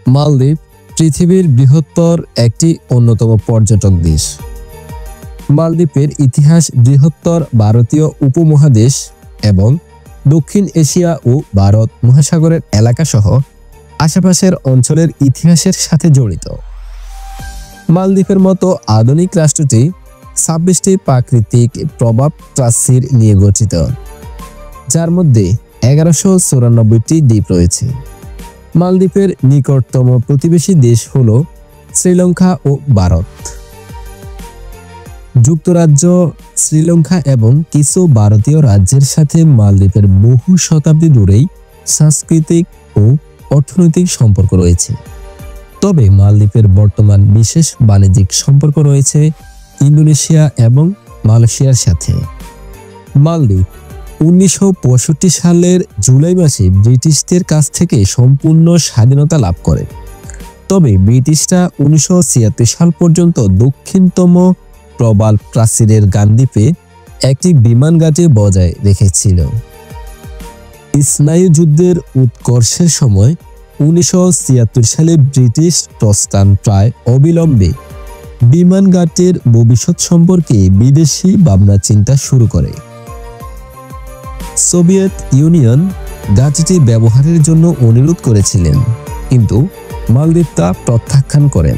মালদ্বীপ পৃথিবীর বৃহত্তর একটি অন্যতম পর্যটক দেশ। মালদ্বীপের ইতিহাস বৃহত্তর ভারতীয় উপমহাদেশ এবং দক্ষিণ এশিয়া ও ভারত মহাসাগরের এলাকা সহ আশেপাশের অঞ্চলের ইতিহাসের সাথে জড়িত। মালদ্বীপের মতো আধুনিক রাষ্ট্রটি ২৬টি প্রাকৃতিক প্রভাব প্রাচীর নিয়ে গঠিত, যার মধ্যে ১১৯৪টি দ্বীপ রয়েছে। মালদ্বীপের নিকটতম প্রতিবেশী দেশ হল শ্রীলঙ্কা ও ভারত। যুক্তরাজ্য, শ্রীলঙ্কা এবং কিছু ভারতীয় রাজ্যের সাথে মালদ্বীপের বহু শতাব্দী ধরেই সাংস্কৃতিক ও অর্থনৈতিক সম্পর্ক রয়েছে। তবে মালদ্বীপের বর্তমান বিশেষ বাণিজ্যিক সম্পর্ক রয়েছে ইন্দোনেশিয়া এবং মালয়েশিয়ার সাথে। মালদ্বীপ ১৯৬৫ সালের জুলাই মাসে ব্রিটিশদের কাছ থেকে সম্পূর্ণ স্বাধীনতা লাভ করে। তবে ব্রিটিশরা ১৯৭৬ সাল পর্যন্ত দক্ষিণতম প্রবাল প্রাচীরের গান্দ্বীপে একটি বিমান ঘাঁটি বজায় রেখেছিল। স্নায়ুযুদ্ধের উৎকর্ষের সময় ১৯৭৬ সালে ব্রিটিশ প্রস্থান প্রায় অবিলম্বে বিমান ঘাঁটির ভবিষ্যৎ সম্পর্কে বিদেশি ভাবনা চিন্তা শুরু করে। সোভিয়েত ইউনিয়ন ঘাঁটিটি ব্যবহারের জন্য অনুরোধ করেছিলেন, কিন্তু মালদ্বীপ তা প্রত্যাখ্যান করেন।